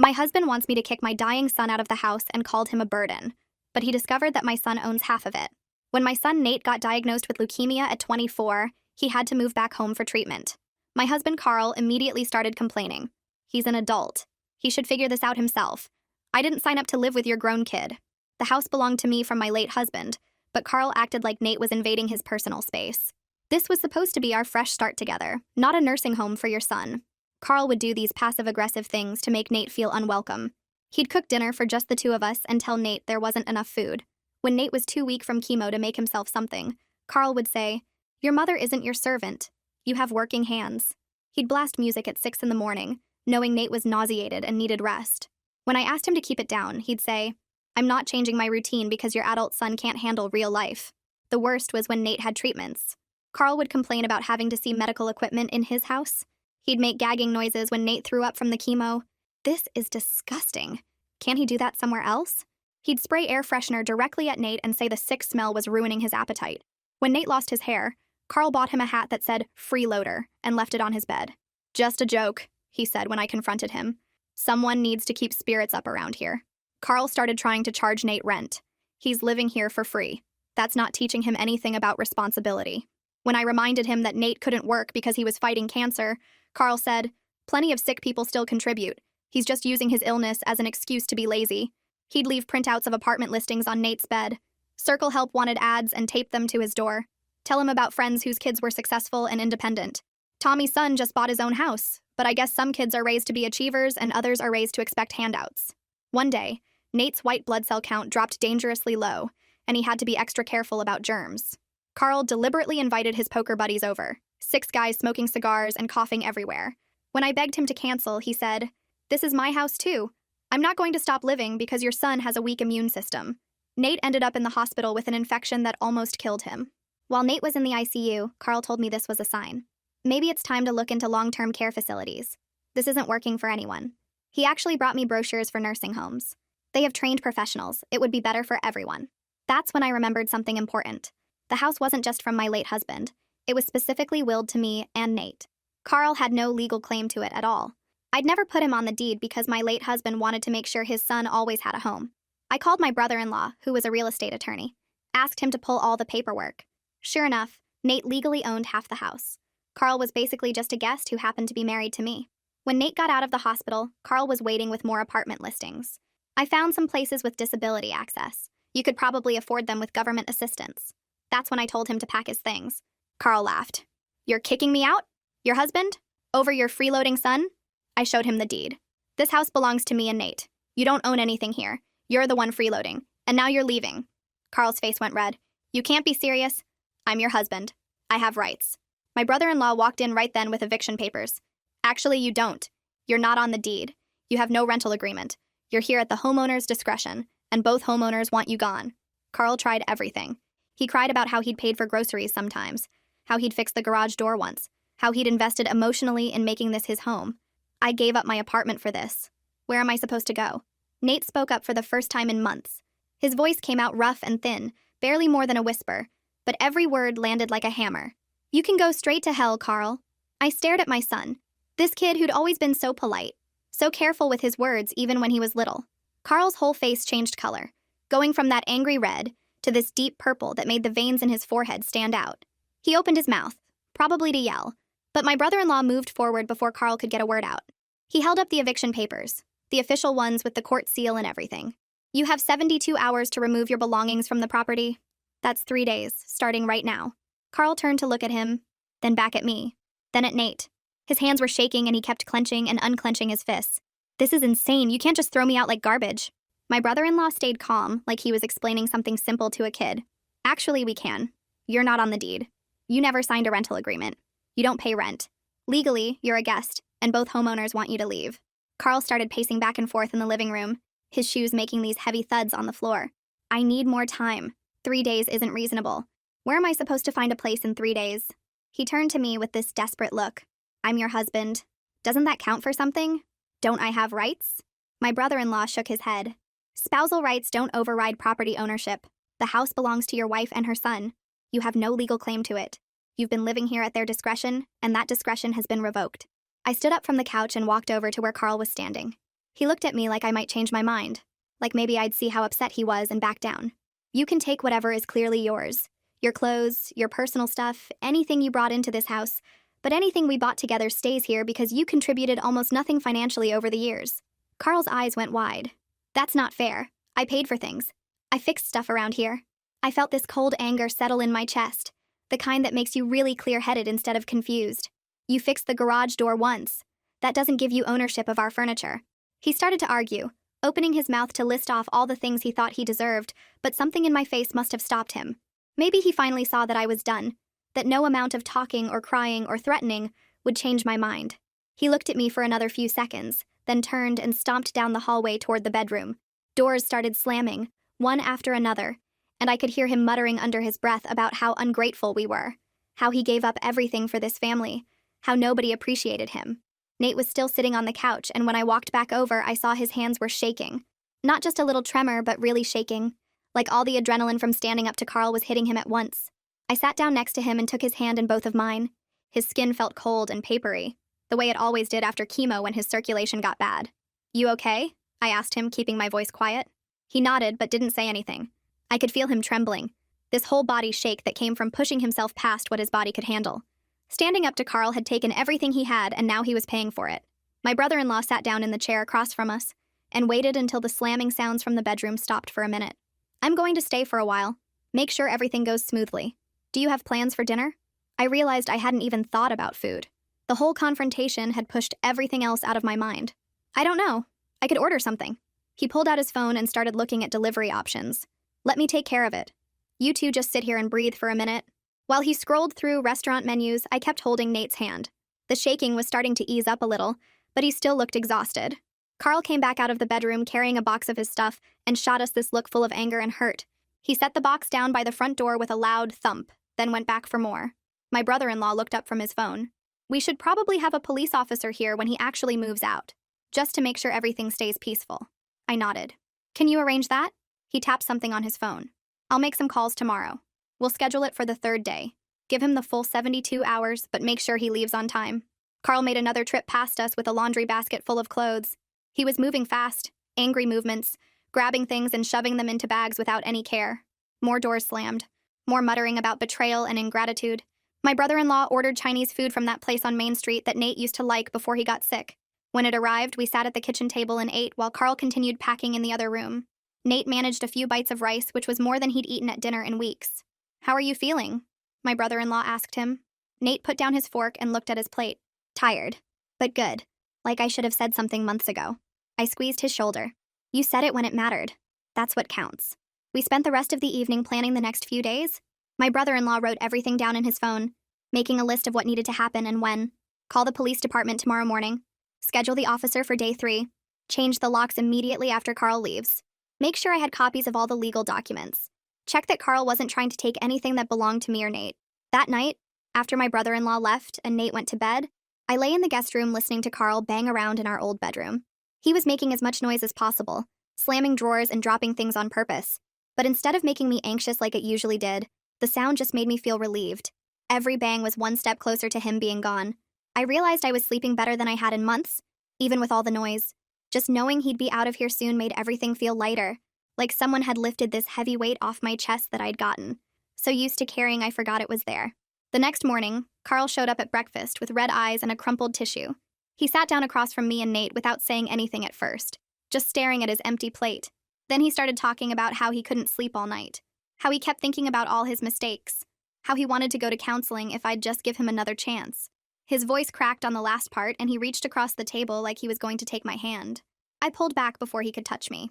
My husband wants me to kick my dying son out of the house and called him a burden, but he discovered that my son owns half of it. When my son Nate got diagnosed with leukemia at 24, he had to move back home for treatment. My husband Carl immediately started complaining. He's an adult. He should figure this out himself. I didn't sign up to live with your grown kid. The house belonged to me from my late husband, but Carl acted like Nate was invading his personal space. This was supposed to be our fresh start together, not a nursing home for your son. Carl would do these passive-aggressive things to make Nate feel unwelcome. He'd cook dinner for just the two of us and tell Nate there wasn't enough food. When Nate was too weak from chemo to make himself something, Carl would say, "Your mother isn't your servant. You have working hands." He'd blast music at 6 in the morning, knowing Nate was nauseated and needed rest. When I asked him to keep it down, he'd say, "I'm not changing my routine because your adult son can't handle real life." The worst was when Nate had treatments. Carl would complain about having to see medical equipment in his house. He'd make gagging noises when Nate threw up from the chemo. This is disgusting. Can't he do that somewhere else? He'd spray air freshener directly at Nate and say the sick smell was ruining his appetite. When Nate lost his hair, Carl bought him a hat that said "freeloader" and left it on his bed. "Just a joke," he said when I confronted him. "Someone needs to keep spirits up around here." Carl started trying to charge Nate rent. He's living here for free. That's not teaching him anything about responsibility. When I reminded him that Nate couldn't work because he was fighting cancer, Carl said, "Plenty of sick people still contribute. He's just using his illness as an excuse to be lazy." He'd leave printouts of apartment listings on Nate's bed. Circle Help wanted ads and tape them to his door. Tell him about friends whose kids were successful and independent. Tommy's son just bought his own house, but I guess some kids are raised to be achievers and others are raised to expect handouts. One day, Nate's white blood cell count dropped dangerously low, and he had to be extra careful about germs. Carl deliberately invited his poker buddies over, 6 guys smoking cigars and coughing everywhere. When I begged him to cancel, he said, "This is my house too. I'm not going to stop living because your son has a weak immune system." Nate ended up in the hospital with an infection that almost killed him. While Nate was in the ICU, Carl told me this was a sign. Maybe it's time to look into long-term care facilities. This isn't working for anyone. He actually brought me brochures for nursing homes. They have trained professionals. It would be better for everyone. That's when I remembered something important. The house wasn't just from my late husband. It was specifically willed to me and Nate. Carl had no legal claim to it at all. I'd never put him on the deed because my late husband wanted to make sure his son always had a home. I called my brother-in-law, who was a real estate attorney, asked him to pull all the paperwork. Sure enough, Nate legally owned half the house. Carl was basically just a guest who happened to be married to me. When Nate got out of the hospital, Carl was waiting with more apartment listings. I found some places with disability access. You could probably afford them with government assistance. That's when I told him to pack his things. Carl laughed. "You're kicking me out? Your husband? Over your freeloading son?" I showed him the deed. "This house belongs to me and Nate. You don't own anything here. You're the one freeloading. And now you're leaving." Carl's face went red. "You can't be serious. I'm your husband. I have rights." My brother-in-law walked in right then with eviction papers. "Actually, you don't. You're not on the deed. You have no rental agreement. You're here at the homeowner's discretion, and both homeowners want you gone." Carl tried everything. He cried about how he'd paid for groceries sometimes, how he'd fixed the garage door once, how he'd invested emotionally in making this his home. I gave up my apartment for this. Where am I supposed to go? Nate spoke up for the first time in months. His voice came out rough and thin, barely more than a whisper, but every word landed like a hammer. "You can go straight to hell, Carl." I stared at my son. This kid who'd always been so polite, so careful with his words even when he was little. Carl's whole face changed color, going from that angry red to this deep purple that made the veins in his forehead stand out. He opened his mouth, probably to yell, but my brother-in-law moved forward before Carl could get a word out. He held up the eviction papers, the official ones with the court seal and everything. "You have 72 hours to remove your belongings from the property. That's 3 days, starting right now." Carl turned to look at him, then back at me, then at Nate. His hands were shaking and he kept clenching and unclenching his fists. "This is insane. You can't just throw me out like garbage." My brother-in-law stayed calm, like he was explaining something simple to a kid. "Actually, we can. You're not on the deed. You never signed a rental agreement. You don't pay rent. Legally, you're a guest, and both homeowners want you to leave." Carl started pacing back and forth in the living room, his shoes making these heavy thuds on the floor. "I need more time. 3 days isn't reasonable. Where am I supposed to find a place in 3 days?" He turned to me with this desperate look. "I'm your husband. Doesn't that count for something? Don't I have rights?" My brother-in-law shook his head. "Spousal rights don't override property ownership. The house belongs to your wife and her son. You have no legal claim to it. You've been living here at their discretion, and that discretion has been revoked." I stood up from the couch and walked over to where Carl was standing. He looked at me like I might change my mind, like maybe I'd see how upset he was and back down. You can take whatever is clearly yours. Your clothes, your personal stuff, anything you brought into this house, but anything we bought together stays here because you contributed almost nothing financially over the years. Carl's eyes went wide. That's not fair. I paid for things. I fixed stuff around here. I felt this cold anger settle in my chest, the kind that makes you really clear-headed instead of confused. You fixed the garage door once. That doesn't give you ownership of our furniture. He started to argue, opening his mouth to list off all the things he thought he deserved, but something in my face must have stopped him. Maybe he finally saw that I was done, that no amount of talking or crying or threatening would change my mind. He looked at me for another few seconds, then turned and stomped down the hallway toward the bedroom. Doors started slamming, one after another, and I could hear him muttering under his breath about how ungrateful we were, how he gave up everything for this family, how nobody appreciated him. Nate was still sitting on the couch, and when I walked back over, I saw his hands were shaking. Not just a little tremor, but really shaking, like all the adrenaline from standing up to Carl was hitting him at once. I sat down next to him and took his hand in both of mine. His skin felt cold and papery, the way it always did after chemo when his circulation got bad. "You okay?" I asked him, keeping my voice quiet. He nodded, but didn't say anything. I could feel him trembling, this whole body shake that came from pushing himself past what his body could handle. Standing up to Carl had taken everything he had, and now he was paying for it. My brother-in-law sat down in the chair across from us and waited until the slamming sounds from the bedroom stopped for a minute. "I'm going to stay for a while. Make sure everything goes smoothly. Do you have plans for dinner?" I realized I hadn't even thought about food. The whole confrontation had pushed everything else out of my mind. "I don't know. I could order something." He pulled out his phone and started looking at delivery options. "Let me take care of it. You two just sit here and breathe for a minute." While he scrolled through restaurant menus, I kept holding Nate's hand. The shaking was starting to ease up a little, but he still looked exhausted. Carl came back out of the bedroom carrying a box of his stuff and shot us this look full of anger and hurt. He set the box down by the front door with a loud thump, then went back for more. My brother-in-law looked up from his phone. "We should probably have a police officer here when he actually moves out, just to make sure everything stays peaceful." I nodded. "Can you arrange that?" He tapped something on his phone. "I'll make some calls tomorrow. We'll schedule it for the third day. Give him the full 72 hours, but make sure he leaves on time." Carl made another trip past us with a laundry basket full of clothes. He was moving fast, angry movements, grabbing things and shoving them into bags without any care. More doors slammed. More muttering about betrayal and ingratitude. My brother-in-law ordered Chinese food from that place on Main Street that Nate used to like before he got sick. When it arrived, we sat at the kitchen table and ate while Carl continued packing in the other room. Nate managed a few bites of rice, which was more than he'd eaten at dinner in weeks. "How are you feeling?" my brother-in-law asked him. Nate put down his fork and looked at his plate. "Tired, but good. Like I should have said something months ago." I squeezed his shoulder. "You said it when it mattered. That's what counts." We spent the rest of the evening planning the next few days. My brother-in-law wrote everything down in his phone, making a list of what needed to happen and when. Call the police department tomorrow morning. Schedule the officer for day 3. Change the locks immediately after Carl leaves. Make sure I had copies of all the legal documents. Check that Carl wasn't trying to take anything that belonged to me or Nate. That night, after my brother-in-law left and Nate went to bed, I lay in the guest room listening to Carl bang around in our old bedroom. He was making as much noise as possible, slamming drawers and dropping things on purpose. But instead of making me anxious like it usually did, the sound just made me feel relieved. Every bang was one step closer to him being gone. I realized I was sleeping better than I had in months, even with all the noise. Just knowing he'd be out of here soon made everything feel lighter, like someone had lifted this heavy weight off my chest that I'd gotten. So used to carrying, I forgot it was there. The next morning, Carl showed up at breakfast with red eyes and a crumpled tissue. He sat down across from me and Nate without saying anything at first, just staring at his empty plate. Then he started talking about how he couldn't sleep all night, how he kept thinking about all his mistakes, how he wanted to go to counseling if I'd just give him another chance. His voice cracked on the last part, and he reached across the table like he was going to take my hand. I pulled back before he could touch me.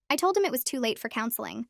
I told him it was too late for counseling,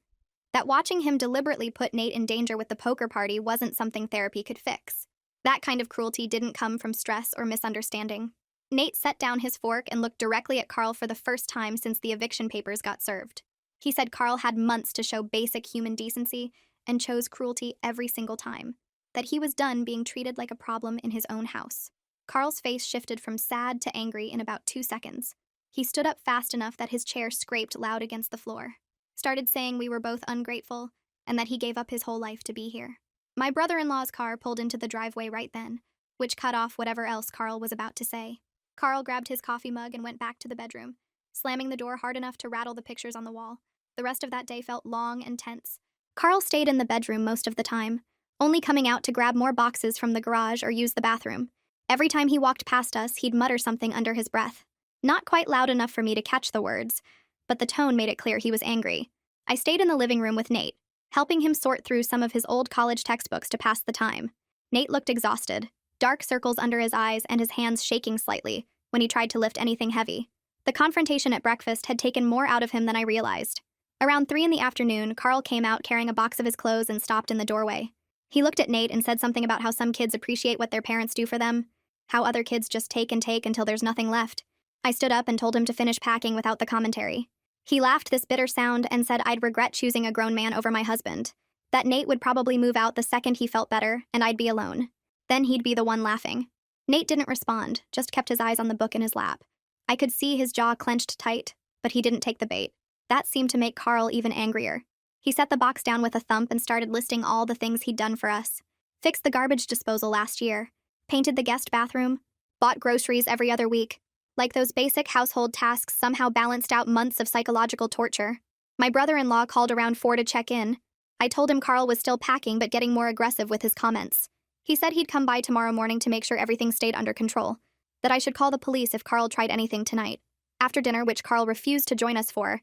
that watching him deliberately put Nate in danger with the poker party wasn't something therapy could fix. That kind of cruelty didn't come from stress or misunderstanding. Nate set down his fork and looked directly at Carl for the first time since the eviction papers got served. He said Carl had months to show basic human decency and chose cruelty every single time, that he was done being treated like a problem in his own house. Carl's face shifted from sad to angry in about 2 seconds. He stood up fast enough that his chair scraped loud against the floor, started saying we were both ungrateful and that he gave up his whole life to be here. My brother-in-law's car pulled into the driveway right then, which cut off whatever else Carl was about to say. Carl grabbed his coffee mug and went back to the bedroom, slamming the door hard enough to rattle the pictures on the wall. The rest of that day felt long and tense. Carl stayed in the bedroom most of the time, only coming out to grab more boxes from the garage or use the bathroom. Every time he walked past us, he'd mutter something under his breath. Not quite loud enough for me to catch the words, but the tone made it clear he was angry. I stayed in the living room with Nate, helping him sort through some of his old college textbooks to pass the time. Nate looked exhausted, dark circles under his eyes and his hands shaking slightly when he tried to lift anything heavy. The confrontation at breakfast had taken more out of him than I realized. Around 3 in the afternoon, Carl came out carrying a box of his clothes and stopped in the doorway. He looked at Nate and said something about how some kids appreciate what their parents do for them, how other kids just take and take until there's nothing left. I stood up and told him to finish packing without the commentary. He laughed this bitter sound and said I'd regret choosing a grown man over my husband, that Nate would probably move out the second he felt better and I'd be alone. Then he'd be the one laughing. Nate didn't respond, just kept his eyes on the book in his lap. I could see his jaw clenched tight, but he didn't take the bait. That seemed to make Carl even angrier. He set the box down with a thump and started listing all the things he'd done for us. Fixed the garbage disposal last year, painted the guest bathroom, bought groceries every other week. Like those basic household tasks somehow balanced out months of psychological torture. My brother-in-law called around 4 to check in. I told him Carl was still packing but getting more aggressive with his comments. He said he'd come by tomorrow morning to make sure everything stayed under control, that I should call the police if Carl tried anything tonight. After dinner, which Carl refused to join us for,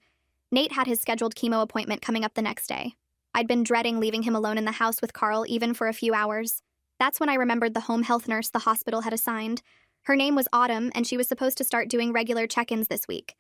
Nate had his scheduled chemo appointment coming up the next day. I'd been dreading leaving him alone in the house with Carl even for a few hours. That's when I remembered the home health nurse the hospital had assigned. Her name was Autumn, and she was supposed to start doing regular check-ins this week.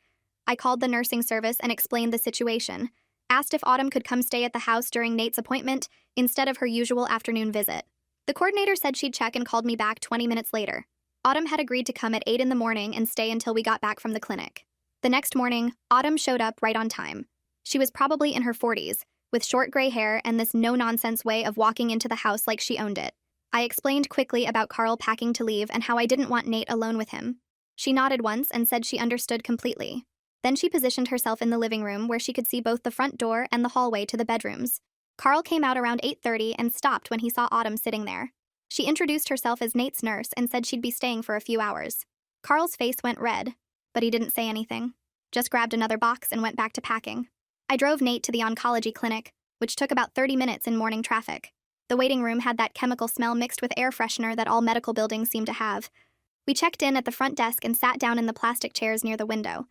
I called the nursing service and explained the situation, asked if Autumn could come stay at the house during Nate's appointment instead of her usual afternoon visit. The coordinator said she'd check and called me back 20 minutes later. Autumn had agreed to come at 8 in the morning and stay until we got back from the clinic. The next morning, Autumn showed up right on time. She was probably in her 40s, with short gray hair and this no-nonsense way of walking into the house like she owned it. I explained quickly about Carl packing to leave and how I didn't want Nate alone with him. She nodded once and said she understood completely. Then she positioned herself in the living room where she could see both the front door and the hallway to the bedrooms. Carl came out around 8:30 and stopped when he saw Autumn sitting there. She introduced herself as Nate's nurse and said she'd be staying for a few hours. Carl's face went red, but he didn't say anything. Just grabbed another box and went back to packing. I drove Nate to the oncology clinic, which took about 30 minutes in morning traffic. The waiting room had that chemical smell mixed with air freshener that all medical buildings seem to have. We checked in at the front desk and sat down in the plastic chairs near the window.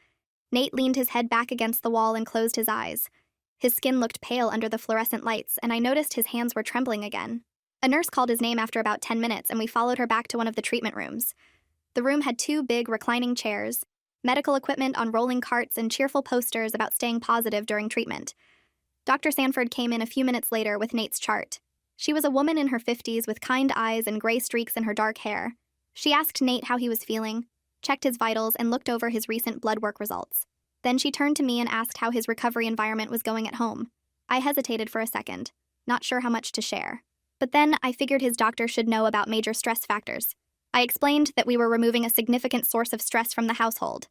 Nate leaned his head back against the wall and closed his eyes. His skin looked pale under the fluorescent lights, and I noticed his hands were trembling again. A nurse called his name after about 10 minutes, and we followed her back to one of the treatment rooms. The room had 2 big reclining chairs, medical equipment on rolling carts, and cheerful posters about staying positive during treatment. Dr. Sanford came in a few minutes later with Nate's chart. She was a woman in her 50s with kind eyes and gray streaks in her dark hair. She asked Nate how he was feeling, checked his vitals, and looked over his recent blood work results. Then she turned to me and asked how his recovery environment was going at home. I hesitated for a second, not sure how much to share. But then I figured his doctor should know about major stress factors. I explained that we were removing a significant source of stress from the household,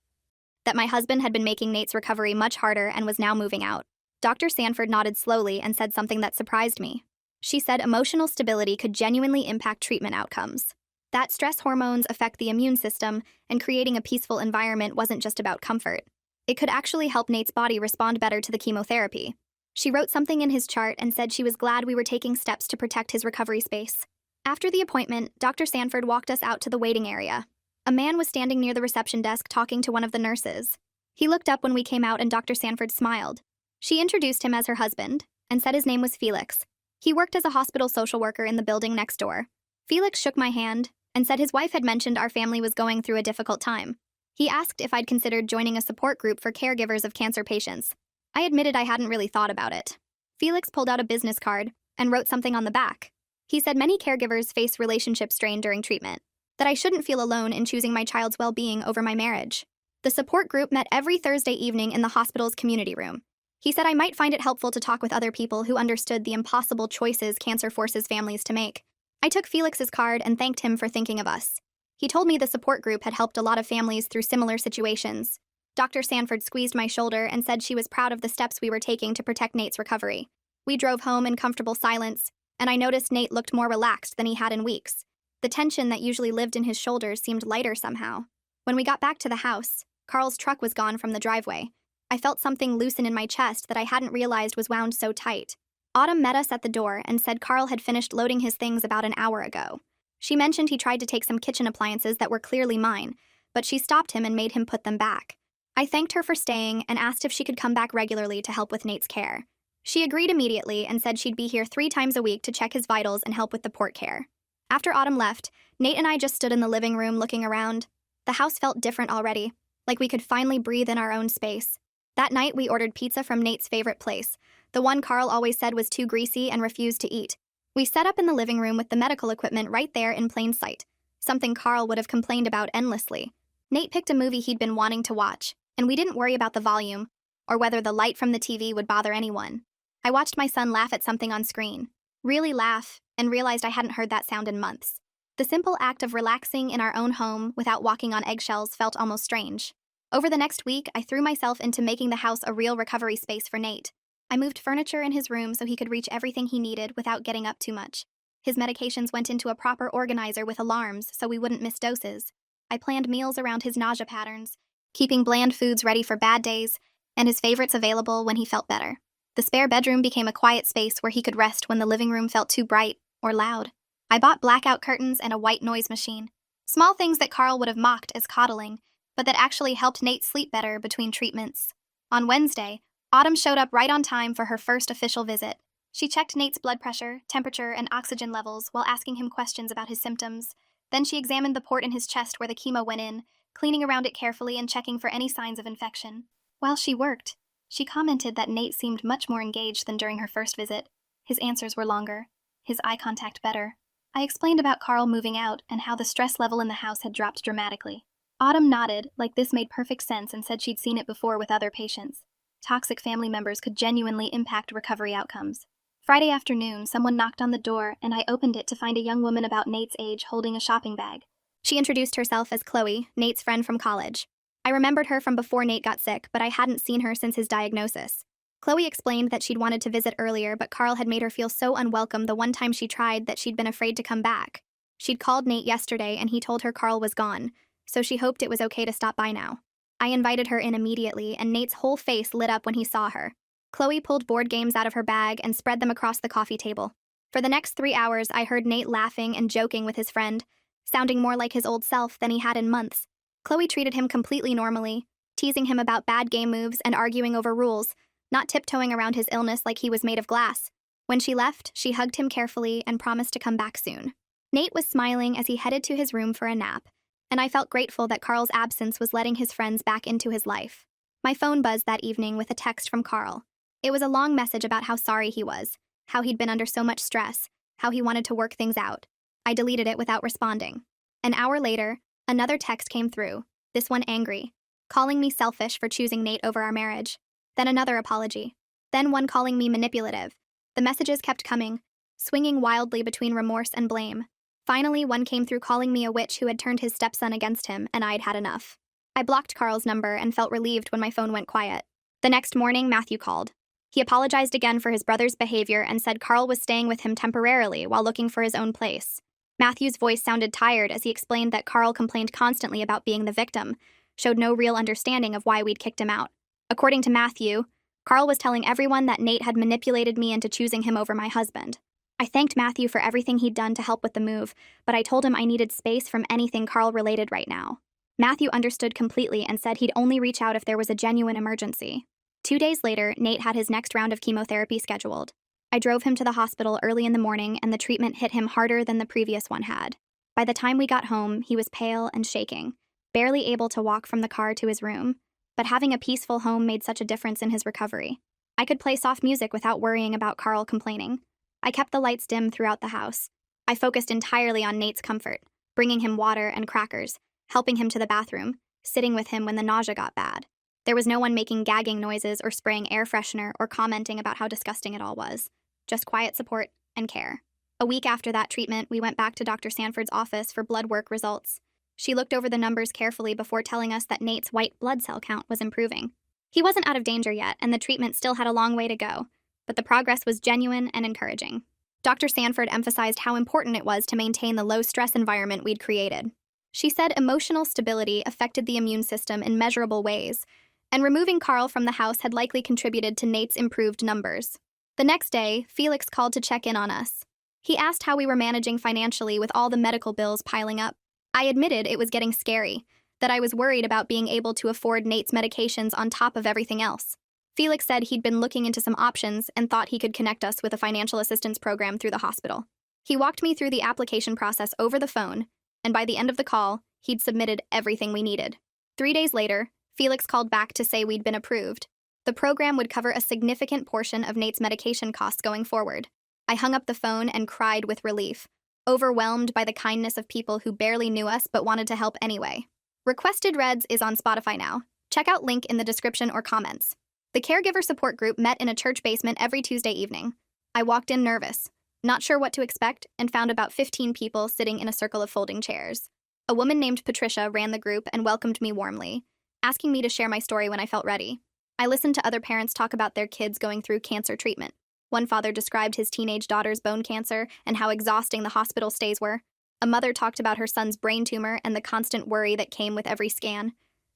that my husband had been making Nate's recovery much harder and was now moving out. Dr. Sanford nodded slowly and said something that surprised me. She said emotional stability could genuinely impact treatment outcomes. That stress hormones affect the immune system, and creating a peaceful environment wasn't just about comfort. It could actually help Nate's body respond better to the chemotherapy. She wrote something in his chart and said she was glad we were taking steps to protect his recovery space. After the appointment, Dr. Sanford walked us out to the waiting area. A man was standing near the reception desk talking to one of the nurses. He looked up when we came out and Dr. Sanford smiled. She introduced him as her husband and said his name was Felix. He worked as a hospital social worker in the building next door. Felix shook my hand and said his wife had mentioned our family was going through a difficult time. He asked if I'd considered joining a support group for caregivers of cancer patients. I admitted I hadn't really thought about it. Felix pulled out a business card and wrote something on the back. He said many caregivers face relationship strain during treatment, that I shouldn't feel alone in choosing my child's well-being over my marriage. The support group met every Thursday evening in the hospital's community room. He said I might find it helpful to talk with other people who understood the impossible choices cancer forces families to make. I took Felix's card and thanked him for thinking of us. He told me the support group had helped a lot of families through similar situations. Dr. Sanford squeezed my shoulder and said she was proud of the steps we were taking to protect Nate's recovery. We drove home in comfortable silence, and I noticed Nate looked more relaxed than he had in weeks. The tension that usually lived in his shoulders seemed lighter somehow. When we got back to the house, Carl's truck was gone from the driveway. I felt something loosen in my chest that I hadn't realized was wound so tight. Autumn met us at the door and said Carl had finished loading his things about an hour ago. She mentioned he tried to take some kitchen appliances that were clearly mine, but she stopped him and made him put them back. I thanked her for staying and asked if she could come back regularly to help with Nate's care. She agreed immediately and said she'd be here 3 times a week to check his vitals and help with the port care. After Autumn left, Nate and I just stood in the living room looking around. The house felt different already, like we could finally breathe in our own space. That night, we ordered pizza from Nate's favorite place, the one Carl always said was too greasy and refused to eat. We set up in the living room with the medical equipment right there in plain sight, something Carl would have complained about endlessly. Nate picked a movie he'd been wanting to watch, and we didn't worry about the volume or whether the light from the TV would bother anyone. I watched my son laugh at something on screen, really laugh, and realized I hadn't heard that sound in months. The simple act of relaxing in our own home without walking on eggshells felt almost strange. Over the next week, I threw myself into making the house a real recovery space for Nate. I moved furniture in his room so he could reach everything he needed without getting up too much. His medications went into a proper organizer with alarms so we wouldn't miss doses. I planned meals around his nausea patterns, keeping bland foods ready for bad days, and his favorites available when he felt better. The spare bedroom became a quiet space where he could rest when the living room felt too bright or loud. I bought blackout curtains and a white noise machine. Small things that Carl would have mocked as coddling, but that actually helped Nate sleep better between treatments. On Wednesday, Autumn showed up right on time for her first official visit. She checked Nate's blood pressure, temperature, and oxygen levels while asking him questions about his symptoms. Then she examined the port in his chest where the chemo went in, cleaning around it carefully and checking for any signs of infection. While she worked, she commented that Nate seemed much more engaged than during her first visit. His answers were longer, his eye contact better. I explained about Carl moving out and how the stress level in the house had dropped dramatically. Autumn nodded, like this made perfect sense, and said she'd seen it before with other patients. Toxic family members could genuinely impact recovery outcomes. Friday afternoon, someone knocked on the door, and I opened it to find a young woman about Nate's age holding a shopping bag. She introduced herself as Kloe, Nate's friend from college. I remembered her from before Nate got sick, but I hadn't seen her since his diagnosis. Kloe explained that she'd wanted to visit earlier, but Carl had made her feel so unwelcome the one time she tried that she'd been afraid to come back. She'd called Nate yesterday, and he told her Carl was gone, so she hoped it was okay to stop by now. I invited her in immediately, and Nate's whole face lit up when he saw her. Kloe pulled board games out of her bag and spread them across the coffee table. For the next 3 hours, I heard Nate laughing and joking with his friend, sounding more like his old self than he had in months. Kloe treated him completely normally, teasing him about bad game moves and arguing over rules, not tiptoeing around his illness like he was made of glass. When she left, she hugged him carefully and promised to come back soon. Nate was smiling as he headed to his room for a nap, and I felt grateful that Carl's absence was letting his friends back into his life. My phone buzzed that evening with a text from Carl. It was a long message about how sorry he was, how he'd been under so much stress, how he wanted to work things out. I deleted it without responding. An hour later, another text came through, this one angry, calling me selfish for choosing Nate over our marriage. Then another apology. Then one calling me manipulative. The messages kept coming, swinging wildly between remorse and blame. Finally, one came through calling me a witch who had turned his stepson against him, and I'd had enough. I blocked Carl's number and felt relieved when my phone went quiet. The next morning, Matthew called. He apologized again for his brother's behavior and said Carl was staying with him temporarily while looking for his own place. Matthew's voice sounded tired as he explained that Carl complained constantly about being the victim, showed no real understanding of why we'd kicked him out. According to Matthew, Carl was telling everyone that Nate had manipulated me into choosing him over my husband. I thanked Matthew for everything he'd done to help with the move, but I told him I needed space from anything Carl-related right now. Matthew understood completely and said he'd only reach out if there was a genuine emergency. 2 days later, Nate had his next round of chemotherapy scheduled. I drove him to the hospital early in the morning, and the treatment hit him harder than the previous one had. By the time we got home, he was pale and shaking, barely able to walk from the car to his room, but having a peaceful home made such a difference in his recovery. I could play soft music without worrying about Carl complaining. I kept the lights dim throughout the house. I focused entirely on Nate's comfort, bringing him water and crackers, helping him to the bathroom, sitting with him when the nausea got bad. There was no one making gagging noises or spraying air freshener or commenting about how disgusting it all was. Just quiet support and care. A week after that treatment, we went back to Dr. Sanford's office for blood work results. She looked over the numbers carefully before telling us that Nate's white blood cell count was improving. He wasn't out of danger yet, and the treatment still had a long way to go, but the progress was genuine and encouraging. Dr. Sanford emphasized how important it was to maintain the low-stress environment we'd created. She said emotional stability affected the immune system in measurable ways, and removing Carl from the house had likely contributed to Nate's improved numbers. The next day, Felix called to check in on us. He asked how we were managing financially with all the medical bills piling up. I admitted it was getting scary, that I was worried about being able to afford Nate's medications on top of everything else. Felix said he'd been looking into some options and thought he could connect us with a financial assistance program through the hospital. He walked me through the application process over the phone, and by the end of the call, he'd submitted everything we needed. 3 days later, Felix called back to say we'd been approved. The program would cover a significant portion of Nate's medication costs going forward. I hung up the phone and cried with relief, overwhelmed by the kindness of people who barely knew us but wanted to help anyway. Requested Reds is on Spotify now. Check out link in the description or comments. The caregiver support group met in a church basement every Tuesday evening. I walked in nervous, not sure what to expect, and found about 15 people sitting in a circle of folding chairs. A woman named Patricia ran the group and welcomed me warmly, asking me to share my story when I felt ready. I listened to other parents talk about their kids going through cancer treatment. One father described his teenage daughter's bone cancer and how exhausting the hospital stays were. A mother talked about her son's brain tumor and the constant worry that came with every scan.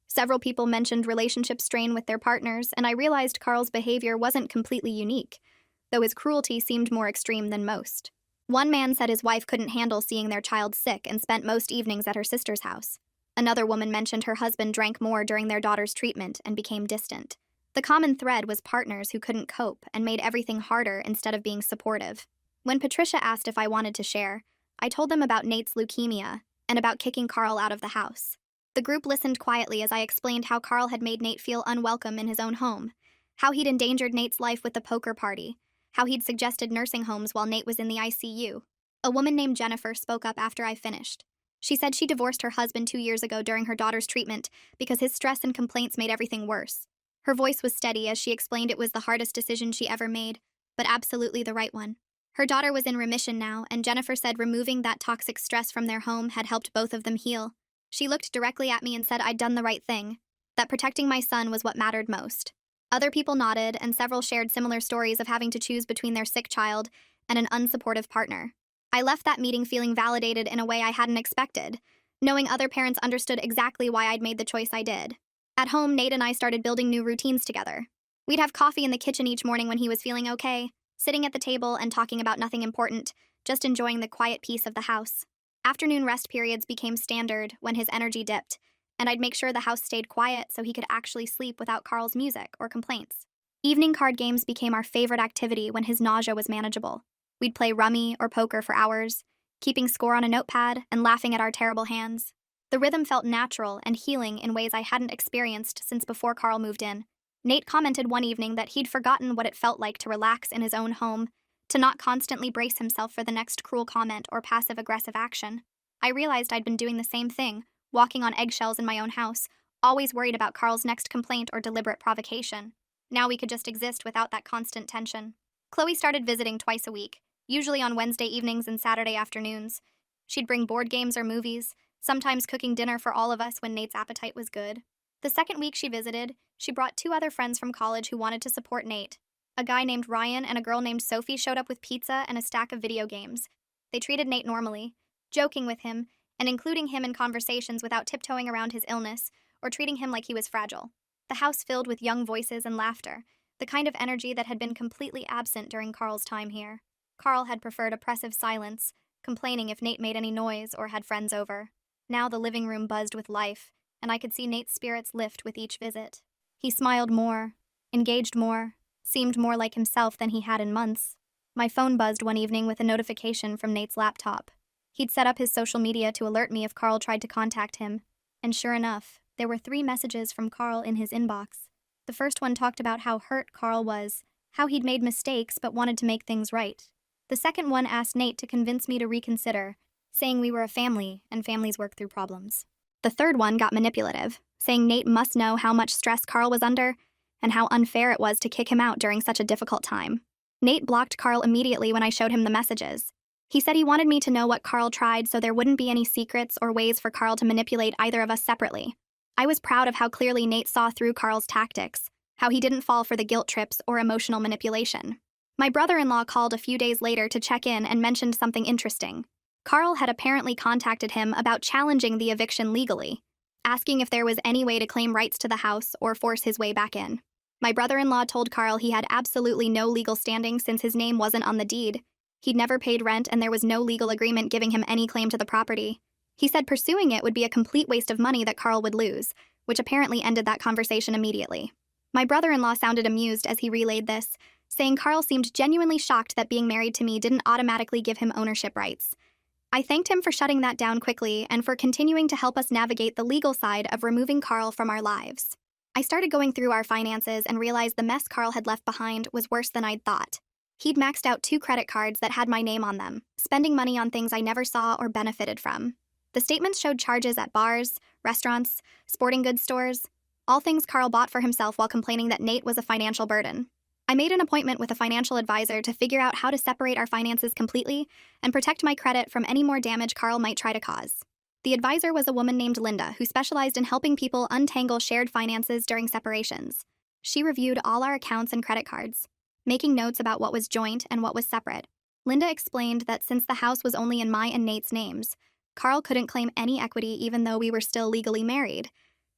Several people mentioned relationship strain with their partners, and I realized Carl's behavior wasn't completely unique, though his cruelty seemed more extreme than most. One man said his wife couldn't handle seeing their child sick and spent most evenings at her sister's house. Another woman mentioned her husband drank more during their daughter's treatment and became distant. The common thread was partners who couldn't cope and made everything harder instead of being supportive. When Patricia asked if I wanted to share, I told them about Nate's leukemia and about kicking Carl out of the house. The group listened quietly as I explained how Carl had made Nate feel unwelcome in his own home, how he'd endangered Nate's life with the poker party, how he'd suggested nursing homes while Nate was in the ICU. A woman named Jennifer spoke up after I finished. She said she divorced her husband 2 years ago during her daughter's treatment because his stress and complaints made everything worse. Her voice was steady as she explained it was the hardest decision she ever made, but absolutely the right one. Her daughter was in remission now, and Jennifer said removing that toxic stress from their home had helped both of them heal. She looked directly at me and said I'd done the right thing, that protecting my son was what mattered most. Other people nodded, and several shared similar stories of having to choose between their sick child and an unsupportive partner. I left that meeting feeling validated in a way I hadn't expected, knowing other parents understood exactly why I'd made the choice I did. At home, Nate and I started building new routines together. We'd have coffee in the kitchen each morning when he was feeling okay, sitting at the table and talking about nothing important, just enjoying the quiet peace of the house. Afternoon rest periods became standard when his energy dipped, and I'd make sure the house stayed quiet so he could actually sleep without Carl's music or complaints. Evening card games became our favorite activity when his nausea was manageable. We'd play rummy or poker for hours, keeping score on a notepad and laughing at our terrible hands. The rhythm felt natural and healing in ways I hadn't experienced since before Carl moved in. Nate commented one evening that he'd forgotten what it felt like to relax in his own home, to not constantly brace himself for the next cruel comment or passive-aggressive action. I realized I'd been doing the same thing, walking on eggshells in my own house, always worried about Carl's next complaint or deliberate provocation. Now we could just exist without that constant tension. Kloe started visiting twice a week, usually on Wednesday evenings and Saturday afternoons. She'd bring board games or movies, sometimes cooking dinner for all of us when Nate's appetite was good. The second week she visited, she brought 2 other friends from college who wanted to support Nate. A guy named Ryan and a girl named Sophie showed up with pizza and a stack of video games. They treated Nate normally, joking with him, and including him in conversations without tiptoeing around his illness or treating him like he was fragile. The house filled with young voices and laughter, the kind of energy that had been completely absent during Carl's time here. Carl had preferred oppressive silence, complaining if Nate made any noise or had friends over. Now the living room buzzed with life, and I could see Nate's spirits lift with each visit. He smiled more, engaged more, seemed more like himself than he had in months. My phone buzzed one evening with a notification from Nate's laptop. He'd set up his social media to alert me if Carl tried to contact him, and sure enough, there were 3 messages from Carl in his inbox. The first one talked about how hurt Carl was, how he'd made mistakes but wanted to make things right. The second one asked Nate to convince me to reconsider, saying we were a family and families work through problems. The third one got manipulative, saying Nate must know how much stress Carl was under and how unfair it was to kick him out during such a difficult time. Nate blocked Carl immediately when I showed him the messages. He said he wanted me to know what Carl tried so there wouldn't be any secrets or ways for Carl to manipulate either of us separately. I was proud of how clearly Nate saw through Carl's tactics, how he didn't fall for the guilt trips or emotional manipulation. My brother-in-law called a few days later to check in and mentioned something interesting. Carl had apparently contacted him about challenging the eviction legally, asking if there was any way to claim rights to the house or force his way back in. My brother-in-law told Carl he had absolutely no legal standing since his name wasn't on the deed. He'd never paid rent and there was no legal agreement giving him any claim to the property. He said pursuing it would be a complete waste of money that Carl would lose, which apparently ended that conversation immediately. My brother-in-law sounded amused as he relayed this, saying Carl seemed genuinely shocked that being married to me didn't automatically give him ownership rights. I thanked him for shutting that down quickly and for continuing to help us navigate the legal side of removing Carl from our lives. I started going through our finances and realized the mess Carl had left behind was worse than I'd thought. He'd maxed out 2 credit cards that had my name on them, spending money on things I never saw or benefited from. The statements showed charges at bars, restaurants, sporting goods stores, all things Carl bought for himself while complaining that Nate was a financial burden. I made an appointment with a financial advisor to figure out how to separate our finances completely and protect my credit from any more damage Carl might try to cause. The advisor was a woman named Linda who specialized in helping people untangle shared finances during separations. She reviewed all our accounts and credit cards, making notes about what was joint and what was separate. Linda explained that since the house was only in my and Nate's names, Carl couldn't claim any equity even though we were still legally married.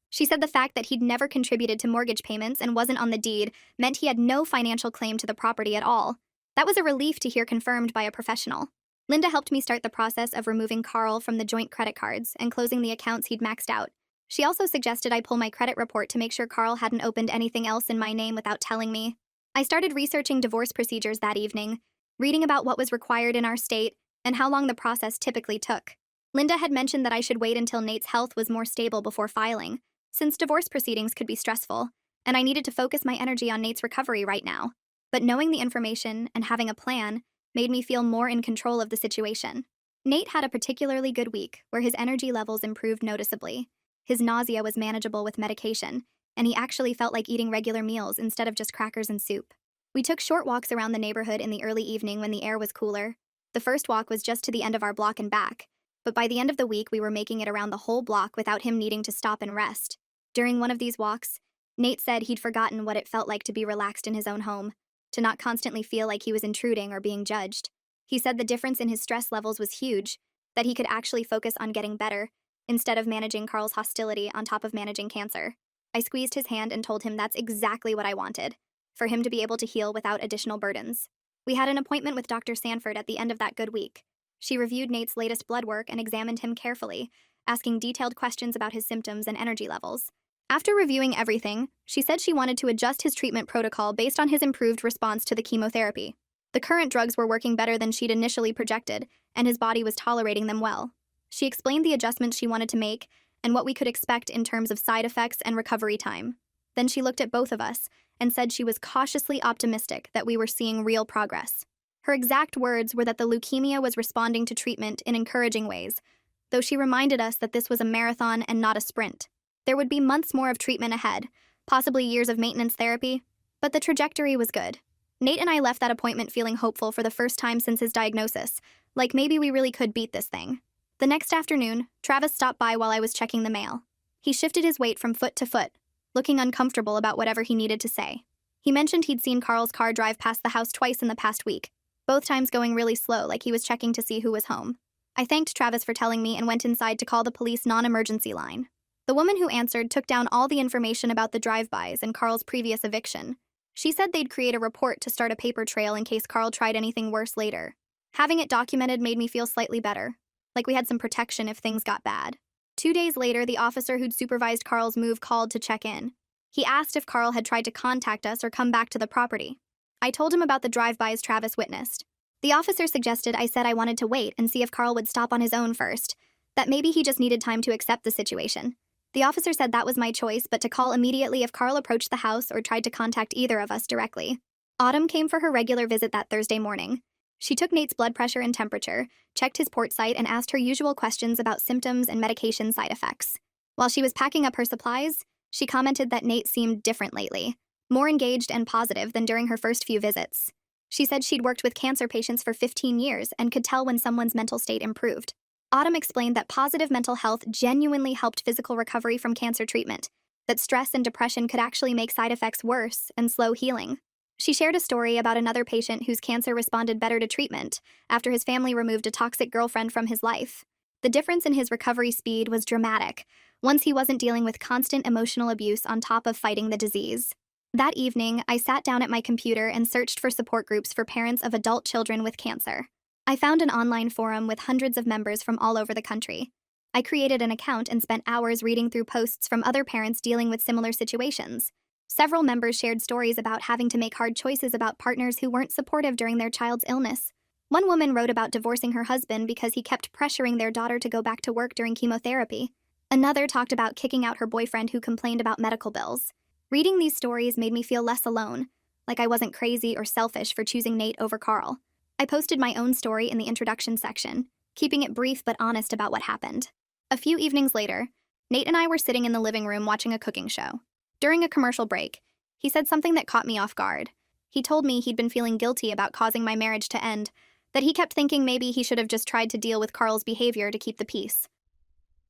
She said the fact that he'd never contributed to mortgage payments and wasn't on the deed meant he had no financial claim to the property at all. That was a relief to hear confirmed by a professional. Linda helped me start the process of removing Carl from the joint credit cards and closing the accounts he'd maxed out. She also suggested I pull my credit report to make sure Carl hadn't opened anything else in my name without telling me. I started researching divorce procedures that evening, reading about what was required in our state and how long the process typically took. Linda had mentioned that I should wait until Nate's health was more stable before filing, since divorce proceedings could be stressful, and I needed to focus my energy on Nate's recovery right now. But knowing the information and having a plan made me feel more in control of the situation. Nate had a particularly good week where his energy levels improved noticeably. His nausea was manageable with medication, and he actually felt like eating regular meals instead of just crackers and soup. We took short walks around the neighborhood in the early evening when the air was cooler. The first walk was just to the end of our block and back, but by the end of the week we were making it around the whole block without him needing to stop and rest. During one of these walks, Nate said he'd forgotten what it felt like to be relaxed in his own home, to not constantly feel like he was intruding or being judged. He said the difference in his stress levels was huge, that he could actually focus on getting better, instead of managing Carl's hostility on top of managing cancer. I squeezed his hand and told him that's exactly what I wanted, for him to be able to heal without additional burdens. We had an appointment with Dr. Sanford at the end of that good week. She reviewed Nate's latest blood work and examined him carefully, asking detailed questions about his symptoms and energy levels. After reviewing everything, she said she wanted to adjust his treatment protocol based on his improved response to the chemotherapy. The current drugs were working better than she'd initially projected, and his body was tolerating them well. She explained the adjustments she wanted to make and what we could expect in terms of side effects and recovery time. Then she looked at both of us and said she was cautiously optimistic that we were seeing real progress. Her exact words were that the leukemia was responding to treatment in encouraging ways, though she reminded us that this was a marathon and not a sprint. There would be months more of treatment ahead, possibly years of maintenance therapy, but the trajectory was good. Nate and I left that appointment feeling hopeful for the first time since his diagnosis, like maybe we really could beat this thing. The next afternoon, Travis stopped by while I was checking the mail. He shifted his weight from foot to foot, looking uncomfortable about whatever he needed to say. He mentioned he'd seen Carl's car drive past the house twice in the past week, both times going really slow, like he was checking to see who was home. I thanked Travis for telling me and went inside to call the police non-emergency line. The woman who answered took down all the information about the drive-bys and Carl's previous eviction. She said they'd create a report to start a paper trail in case Carl tried anything worse later. Having it documented made me feel slightly better, like we had some protection if things got bad. 2 days later, the officer who'd supervised Carl's move called to check in. He asked if Carl had tried to contact us or come back to the property. I told him about the drive-bys Travis witnessed. The officer suggested I said I wanted to wait and see if Carl would stop on his own first, that maybe he just needed time to accept the situation. The officer said that was my choice, but to call immediately if Carl approached the house or tried to contact either of us directly. Autumn came for her regular visit that Thursday morning. She took Nate's blood pressure and temperature, checked his port site, and asked her usual questions about symptoms and medication side effects. While she was packing up her supplies, she commented that Nate seemed different lately, more engaged and positive than during her first few visits. She said she'd worked with cancer patients for 15 years and could tell when someone's mental state improved. Autumn explained that positive mental health genuinely helped physical recovery from cancer treatment, that stress and depression could actually make side effects worse and slow healing. She shared a story about another patient whose cancer responded better to treatment after his family removed a toxic girlfriend from his life. The difference in his recovery speed was dramatic, once he wasn't dealing with constant emotional abuse on top of fighting the disease. That evening, I sat down at my computer and searched for support groups for parents of adult children with cancer. I found an online forum with hundreds of members from all over the country. I created an account and spent hours reading through posts from other parents dealing with similar situations. Several members shared stories about having to make hard choices about partners who weren't supportive during their child's illness. One woman wrote about divorcing her husband because he kept pressuring their daughter to go back to work during chemotherapy. Another talked about kicking out her boyfriend who complained about medical bills. Reading these stories made me feel less alone, like I wasn't crazy or selfish for choosing Nate over Carl. I posted my own story in the introduction section, keeping it brief but honest about what happened. A few evenings later, Nate and I were sitting in the living room watching a cooking show. During a commercial break, he said something that caught me off guard. He told me he'd been feeling guilty about causing my marriage to end, that he kept thinking maybe he should have just tried to deal with Carl's behavior to keep the peace.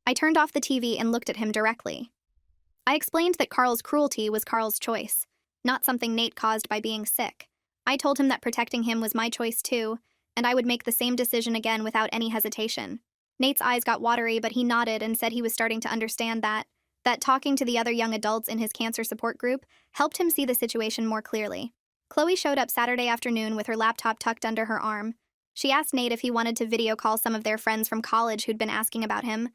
I turned off the TV and looked at him directly. I explained that Carl's cruelty was Carl's choice, not something Nate caused by being sick. I told him that protecting him was my choice too, and I would make the same decision again without any hesitation. Nate's eyes got watery, but he nodded and said he was starting to understand that talking to the other young adults in his cancer support group helped him see the situation more clearly. Kloe showed up Saturday afternoon with her laptop tucked under her arm. She asked Nate if he wanted to video call some of their friends from college who'd been asking about him.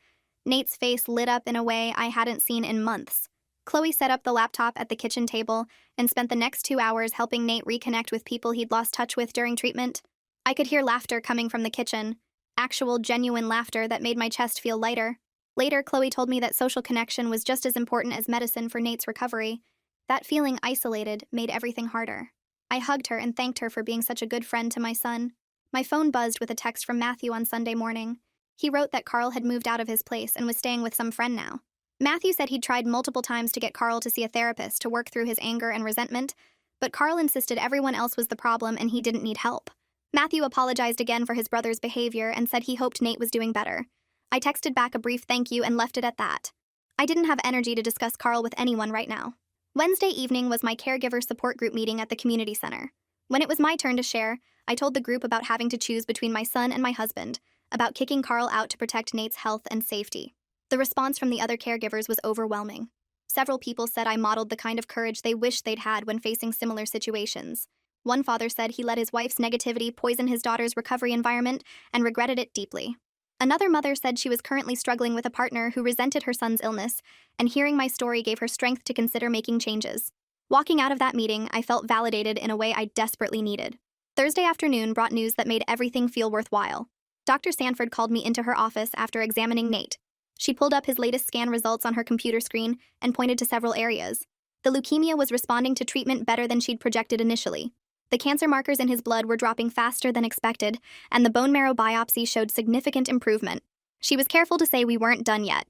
Nate's face lit up in a way I hadn't seen in months. Kloe set up the laptop at the kitchen table and spent the next 2 hours helping Nate reconnect with people he'd lost touch with during treatment. I could hear laughter coming from the kitchen, actual, genuine laughter that made my chest feel lighter. Later, Kloe told me that social connection was just as important as medicine for Nate's recovery. That feeling isolated made everything harder. I hugged her and thanked her for being such a good friend to my son. My phone buzzed with a text from Matthew on Sunday morning. He wrote that Carl had moved out of his place and was staying with some friend now. Matthew said he'd tried multiple times to get Carl to see a therapist to work through his anger and resentment, but Carl insisted everyone else was the problem and he didn't need help. Matthew apologized again for his brother's behavior and said he hoped Nate was doing better. I texted back a brief thank you and left it at that. I didn't have energy to discuss Carl with anyone right now. Wednesday evening was my caregiver support group meeting at the community center. When it was my turn to share, I told the group about having to choose between my son and my husband, about kicking Carl out to protect Nate's health and safety. The response from the other caregivers was overwhelming. Several people said I modeled the kind of courage they wished they'd had when facing similar situations. One father said he let his wife's negativity poison his daughter's recovery environment and regretted it deeply. Another mother said she was currently struggling with a partner who resented her son's illness, and hearing my story gave her strength to consider making changes. Walking out of that meeting, I felt validated in a way I desperately needed. Thursday afternoon brought news that made everything feel worthwhile. Dr. Sanford called me into her office after examining Nate. She pulled up his latest scan results on her computer screen and pointed to several areas. The leukemia was responding to treatment better than she'd projected initially. The cancer markers in his blood were dropping faster than expected, and the bone marrow biopsy showed significant improvement. She was careful to say we weren't done yet,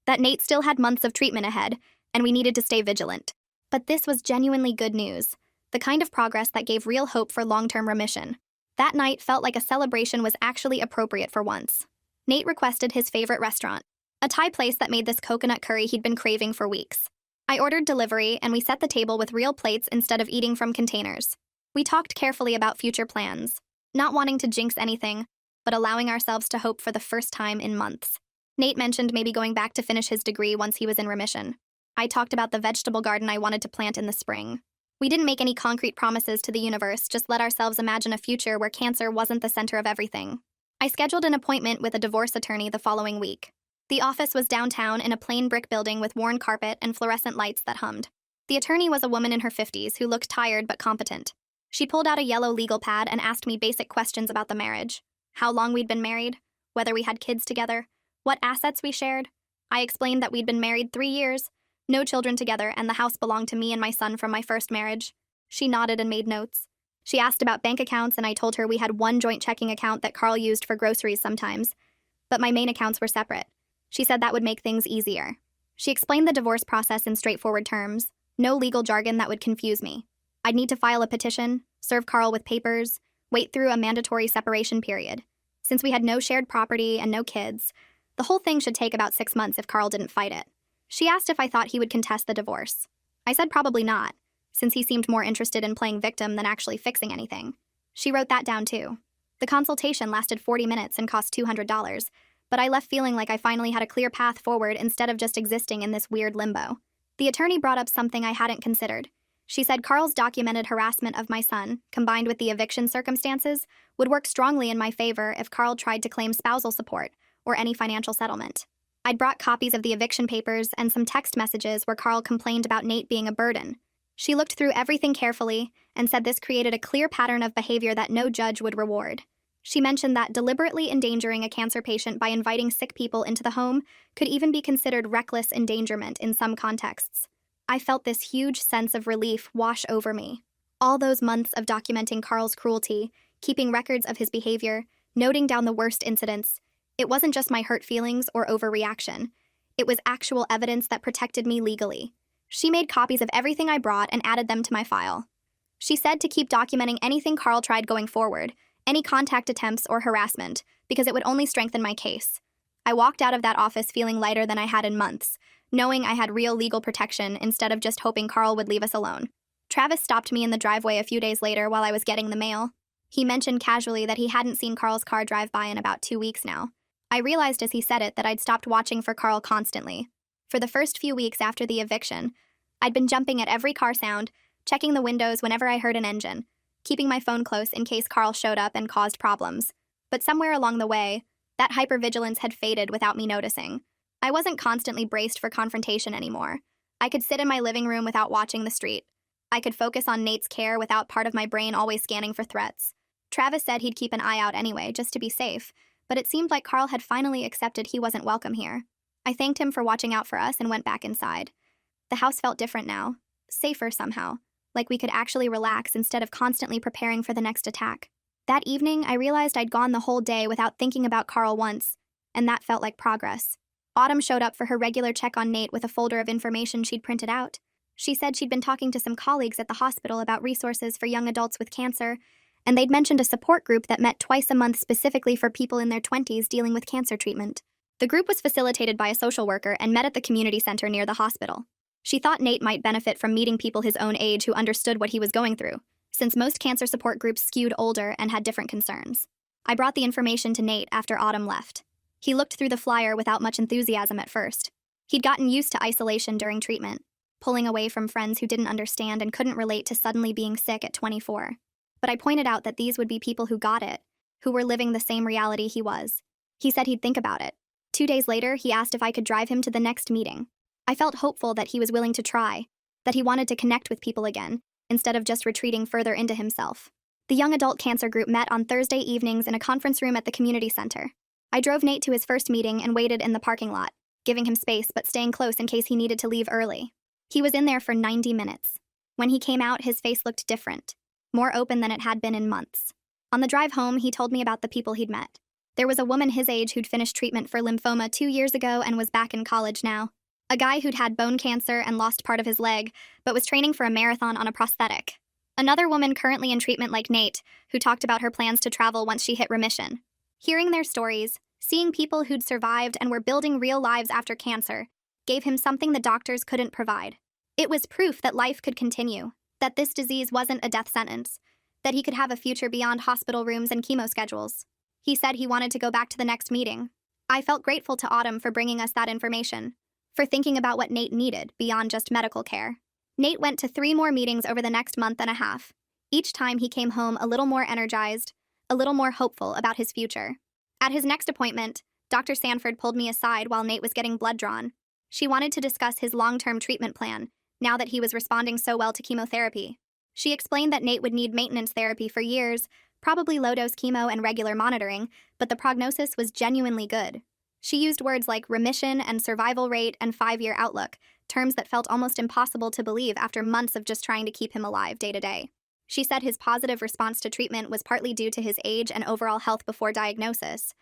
that Nate still had months of treatment ahead, and we needed to stay vigilant. But this was genuinely good news, the kind of progress that gave real hope for long-term remission. That night felt like a celebration was actually appropriate for once. Nate requested his favorite restaurant, a Thai place that made this coconut curry he'd been craving for weeks. I ordered delivery, and we set the table with real plates instead of eating from containers. We talked carefully about future plans, not wanting to jinx anything, but allowing ourselves to hope for the first time in months. Nate mentioned maybe going back to finish his degree once he was in remission. I talked about the vegetable garden I wanted to plant in the spring. We didn't make any concrete promises to the universe, just let ourselves imagine a future where cancer wasn't the center of everything. I scheduled an appointment with a divorce attorney the following week. The office was downtown in a plain brick building with worn carpet and fluorescent lights that hummed. The attorney was a woman in her 50s who looked tired but competent. She pulled out a yellow legal pad and asked me basic questions about the marriage. How long we'd been married, whether we had kids together, what assets we shared. I explained that we'd been married 3 years, no children together, and the house belonged to me and my son from my first marriage. She nodded and made notes. She asked about bank accounts, and I told her we had one joint checking account that Carl used for groceries sometimes, but my main accounts were separate. She said that would make things easier. She explained the divorce process in straightforward terms, no legal jargon that would confuse me. I'd need to file a petition, serve Carl with papers, wait through a mandatory separation period. Since we had no shared property and no kids, the whole thing should take about 6 months if Carl didn't fight it. She asked if I thought he would contest the divorce. I said probably not, since he seemed more interested in playing victim than actually fixing anything. She wrote that down too. The consultation lasted 40 minutes and cost $200, but I left feeling like I finally had a clear path forward instead of just existing in this weird limbo. The attorney brought up something I hadn't considered. She said Carl's documented harassment of my son, combined with the eviction circumstances, would work strongly in my favor if Carl tried to claim spousal support or any financial settlement. I'd brought copies of the eviction papers and some text messages where Carl complained about Nate being a burden. She looked through everything carefully and said this created a clear pattern of behavior that no judge would reward. She mentioned that deliberately endangering a cancer patient by inviting sick people into the home could even be considered reckless endangerment in some contexts. I felt this huge sense of relief wash over me. All those months of documenting Carl's cruelty, keeping records of his behavior, noting down the worst incidents, it wasn't just my hurt feelings or overreaction. It was actual evidence that protected me legally. She made copies of everything I brought and added them to my file. She said to keep documenting anything Carl tried going forward, any contact attempts or harassment, because it would only strengthen my case. I walked out of that office feeling lighter than I had in months, knowing I had real legal protection instead of just hoping Carl would leave us alone. Travis stopped me in the driveway a few days later while I was getting the mail. He mentioned casually that he hadn't seen Carl's car drive by in about 2 weeks now. I realized as he said it that I'd stopped watching for Carl constantly. For the first few weeks after the eviction, I'd been jumping at every car sound, checking the windows whenever I heard an engine, keeping my phone close in case Carl showed up and caused problems. But somewhere along the way, that hypervigilance had faded without me noticing. I wasn't constantly braced for confrontation anymore. I could sit in my living room without watching the street. I could focus on Nate's care without part of my brain always scanning for threats. Travis said he'd keep an eye out anyway, just to be safe, but it seemed like Carl had finally accepted he wasn't welcome here. I thanked him for watching out for us and went back inside. The house felt different now, safer somehow, like we could actually relax instead of constantly preparing for the next attack. That evening, I realized I'd gone the whole day without thinking about Carl once, and that felt like progress. Autumn showed up for her regular check on Nate with a folder of information she'd printed out. She said she'd been talking to some colleagues at the hospital about resources for young adults with cancer, and they'd mentioned a support group that met twice a month specifically for people in their 20s dealing with cancer treatment. The group was facilitated by a social worker and met at the community center near the hospital. She thought Nate might benefit from meeting people his own age who understood what he was going through, since most cancer support groups skewed older and had different concerns. I brought the information to Nate after Autumn left. He looked through the flyer without much enthusiasm at first. He'd gotten used to isolation during treatment, pulling away from friends who didn't understand and couldn't relate to suddenly being sick at 24. But I pointed out that these would be people who got it, who were living the same reality he was. He said he'd think about it. 2 days later, he asked if I could drive him to the next meeting. I felt hopeful that he was willing to try, that he wanted to connect with people again, instead of just retreating further into himself. The young adult cancer group met on Thursday evenings in a conference room at the community center. I drove Nate to his first meeting and waited in the parking lot, giving him space but staying close in case he needed to leave early. He was in there for 90 minutes. When he came out, his face looked different, more open than it had been in months. On the drive home, he told me about the people he'd met. There was a woman his age who'd finished treatment for lymphoma 2 years ago and was back in college now. A guy who'd had bone cancer and lost part of his leg, but was training for a marathon on a prosthetic. Another woman currently in treatment like Nate, who talked about her plans to travel once she hit remission. Hearing their stories, seeing people who'd survived and were building real lives after cancer, gave him something the doctors couldn't provide. It was proof that life could continue, that this disease wasn't a death sentence, that he could have a future beyond hospital rooms and chemo schedules. He said he wanted to go back to the next meeting. I felt grateful to Autumn for bringing us that information, for thinking about what Nate needed beyond just medical care. Nate went to 3 more meetings over the next month and a half. Each time he came home a little more energized, a little more hopeful about his future. At his next appointment, Dr. Sanford pulled me aside while Nate was getting blood drawn. She wanted to discuss his long-term treatment plan, now that he was responding so well to chemotherapy. She explained that Nate would need maintenance therapy for years, probably low-dose chemo and regular monitoring, but the prognosis was genuinely good. She used words like remission and survival rate and 5-year outlook, terms that felt almost impossible to believe after months of just trying to keep him alive day to day. She said his positive response to treatment was partly due to his age and overall health before diagnosis,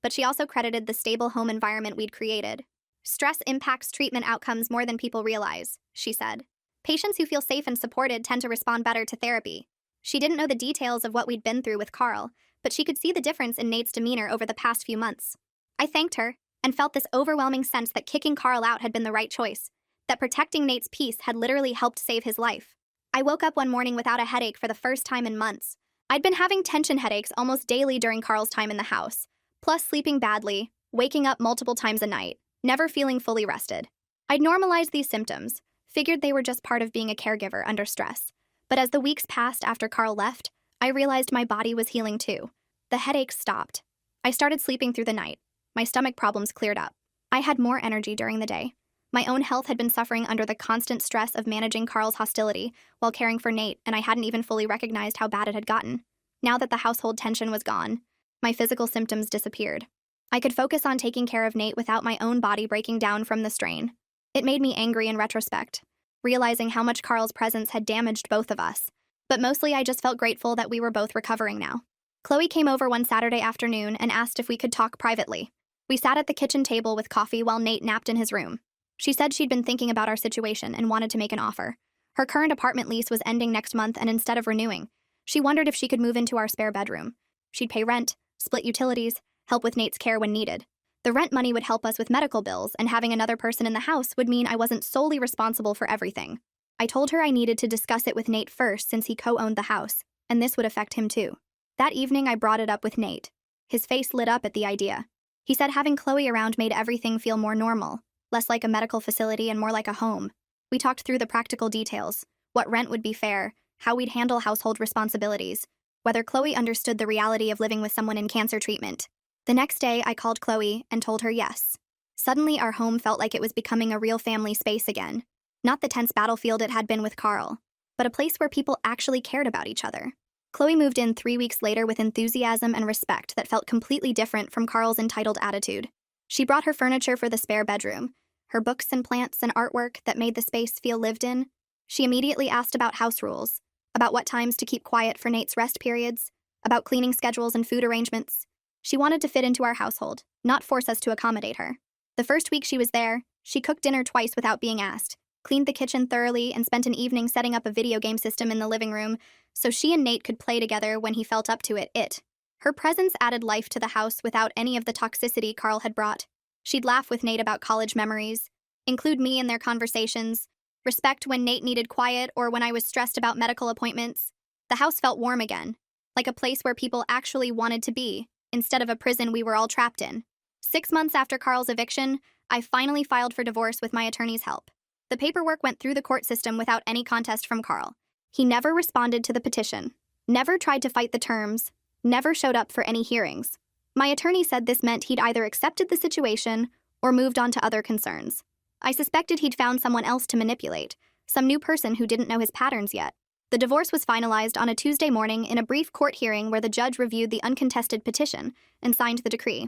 but she also credited the stable home environment we'd created. Stress impacts treatment outcomes more than people realize, she said. Patients who feel safe and supported tend to respond better to therapy. She didn't know the details of what we'd been through with Carl, but she could see the difference in Nate's demeanor over the past few months. I thanked her and felt this overwhelming sense that kicking Carl out had been the right choice, that protecting Nate's peace had literally helped save his life. I woke up one morning without a headache for the first time in months. I'd been having tension headaches almost daily during Carl's time in the house, plus sleeping badly, waking up multiple times a night, never feeling fully rested. I'd normalized these symptoms, figured they were just part of being a caregiver under stress. But as the weeks passed after Carl left, I realized my body was healing too. The headaches stopped. I started sleeping through the night. My stomach problems cleared up. I had more energy during the day. My own health had been suffering under the constant stress of managing Carl's hostility while caring for Nate, and I hadn't even fully recognized how bad it had gotten. Now that the household tension was gone, my physical symptoms disappeared. I could focus on taking care of Nate without my own body breaking down from the strain. It made me angry in retrospect, realizing how much Carl's presence had damaged both of us. But mostly I just felt grateful that we were both recovering now. Kloe came over one Saturday afternoon and asked if we could talk privately. We sat at the kitchen table with coffee while Nate napped in his room. She said she'd been thinking about our situation and wanted to make an offer. Her current apartment lease was ending next month, and instead of renewing, she wondered if she could move into our spare bedroom. She'd pay rent, split utilities, help with Nate's care when needed. The rent money would help us with medical bills, and having another person in the house would mean I wasn't solely responsible for everything. I told her I needed to discuss it with Nate first since he co-owned the house, and this would affect him too. That evening I brought it up with Nate. His face lit up at the idea. He said having Kloe around made everything feel more normal, less like a medical facility and more like a home. We talked through the practical details, what rent would be fair, how we'd handle household responsibilities, whether Kloe understood the reality of living with someone in cancer treatment. The next day, I called Kloe and told her yes. Suddenly, our home felt like it was becoming a real family space again. Not the tense battlefield it had been with Carl, but a place where people actually cared about each other. Kloe moved in 3 weeks later with enthusiasm and respect that felt completely different from Carl's entitled attitude. She brought her furniture for the spare bedroom, her books and plants and artwork that made the space feel lived in. She immediately asked about house rules, about what times to keep quiet for Nate's rest periods, about cleaning schedules and food arrangements. She wanted to fit into our household, not force us to accommodate her. The first week she was there, she cooked dinner twice without being asked, cleaned the kitchen thoroughly, and spent an evening setting up a video game system in the living room so she and Nate could play together when he felt up to it. Her presence added life to the house without any of the toxicity Carl had brought. She'd laugh with Nate about college memories, include me in their conversations, respect when Nate needed quiet or when I was stressed about medical appointments. The house felt warm again, like a place where people actually wanted to be, instead of a prison we were all trapped in. 6 months after Carl's eviction, I finally filed for divorce with my attorney's help. The paperwork went through the court system without any contest from Carl. He never responded to the petition, never tried to fight the terms, never showed up for any hearings. My attorney said this meant he'd either accepted the situation or moved on to other concerns. I suspected he'd found someone else to manipulate, some new person who didn't know his patterns yet. The divorce was finalized on a Tuesday morning in a brief court hearing where the judge reviewed the uncontested petition and signed the decree.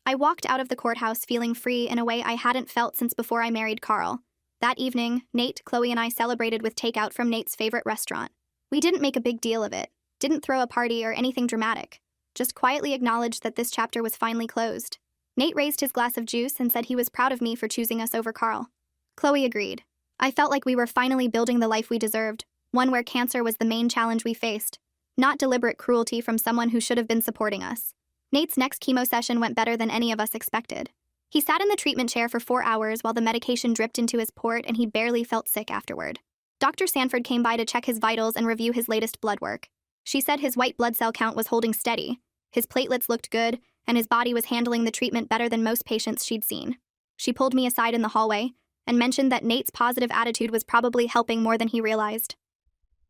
I walked out of the courthouse feeling free in a way I hadn't felt since before I married Carl. That evening, Nate, Kloe, and I celebrated with takeout from Nate's favorite restaurant. We didn't make a big deal of it, didn't throw a party or anything dramatic, just quietly acknowledged that this chapter was finally closed. Nate raised his glass of juice and said he was proud of me for choosing us over Carl. Kloe agreed. I felt like we were finally building the life we deserved, one where cancer was the main challenge we faced, not deliberate cruelty from someone who should have been supporting us. Nate's next chemo session went better than any of us expected. He sat in the treatment chair for 4 hours while the medication dripped into his port, and he barely felt sick afterward. Dr. Sanford came by to check his vitals and review his latest blood work. She said his white blood cell count was holding steady, his platelets looked good, and his body was handling the treatment better than most patients she'd seen. She pulled me aside in the hallway and mentioned that Nate's positive attitude was probably helping more than he realized.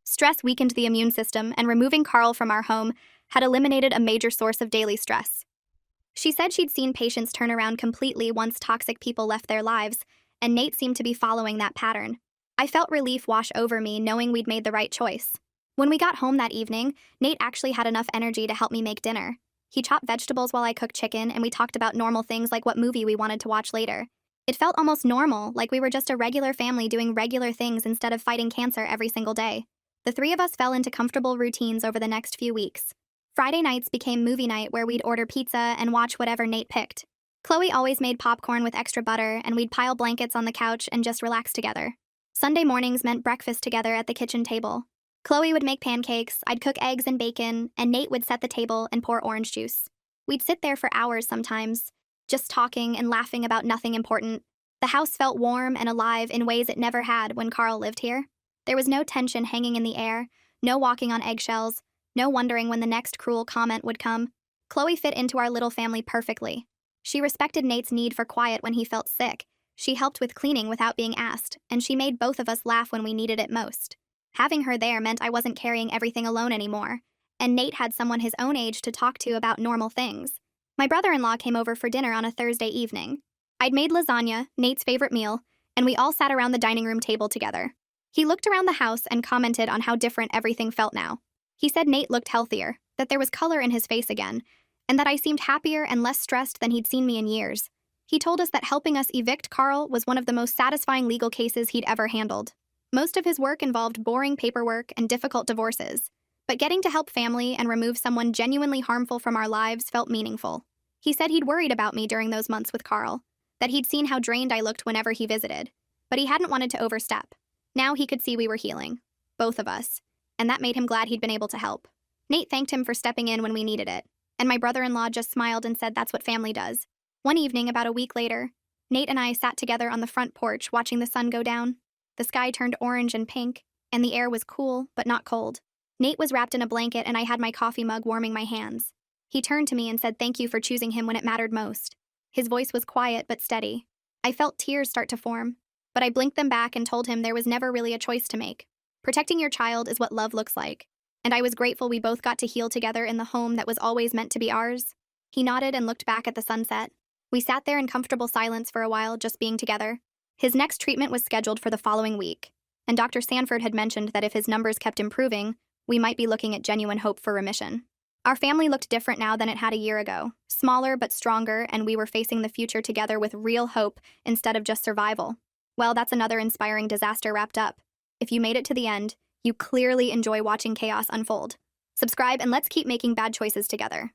Stress weakened the immune system, and removing Carl from our home had eliminated a major source of daily stress. She said she'd seen patients turn around completely once toxic people left their lives, and Nate seemed to be following that pattern. I felt relief wash over me knowing we'd made the right choice. When we got home that evening, Nate actually had enough energy to help me make dinner. He chopped vegetables while I cooked chicken, and we talked about normal things like what movie we wanted to watch later. It felt almost normal, like we were just a regular family doing regular things instead of fighting cancer every single day. The three of us fell into comfortable routines over the next few weeks. Friday nights became movie night where we'd order pizza and watch whatever Nate picked. Kloe always made popcorn with extra butter, and we'd pile blankets on the couch and just relax together. Sunday mornings meant breakfast together at the kitchen table. Kloe would make pancakes, I'd cook eggs and bacon, and Nate would set the table and pour orange juice. We'd sit there for hours sometimes, just talking and laughing about nothing important. The house felt warm and alive in ways it never had when Carl lived here. There was no tension hanging in the air, no walking on eggshells, no wondering when the next cruel comment would come. Kloe fit into our little family perfectly. She respected Nate's need for quiet when he felt sick. She helped with cleaning without being asked, and she made both of us laugh when we needed it most. Having her there meant I wasn't carrying everything alone anymore, and Nate had someone his own age to talk to about normal things. My brother-in-law came over for dinner on a Thursday evening. I'd made lasagna, Nate's favorite meal, and we all sat around the dining room table together. He looked around the house and commented on how different everything felt now. He said Nate looked healthier, that there was color in his face again, and that I seemed happier and less stressed than he'd seen me in years. He told us that helping us evict Carl was one of the most satisfying legal cases he'd ever handled. Most of his work involved boring paperwork and difficult divorces, but getting to help family and remove someone genuinely harmful from our lives felt meaningful. He said he'd worried about me during those months with Carl, that he'd seen how drained I looked whenever he visited, but he hadn't wanted to overstep. Now he could see we were healing, both of us, and that made him glad he'd been able to help. Nate thanked him for stepping in when we needed it, and my brother-in-law just smiled and said that's what family does. One evening, about a week later, Nate and I sat together on the front porch watching the sun go down. The sky turned orange and pink, and the air was cool, but not cold. Nate was wrapped in a blanket and I had my coffee mug warming my hands. He turned to me and said thank you for choosing him when it mattered most. His voice was quiet but steady. I felt tears start to form, but I blinked them back and told him there was never really a choice to make. Protecting your child is what love looks like, and I was grateful we both got to heal together in the home that was always meant to be ours. He nodded and looked back at the sunset. We sat there in comfortable silence for a while, just being together. His next treatment was scheduled for the following week, and Dr. Sanford had mentioned that if his numbers kept improving, we might be looking at genuine hope for remission. Our family looked different now than it had a year ago, smaller but stronger, and we were facing the future together with real hope instead of just survival. Well, that's another inspiring disaster wrapped up. If you made it to the end, you clearly enjoy watching chaos unfold. Subscribe and let's keep making bad choices together.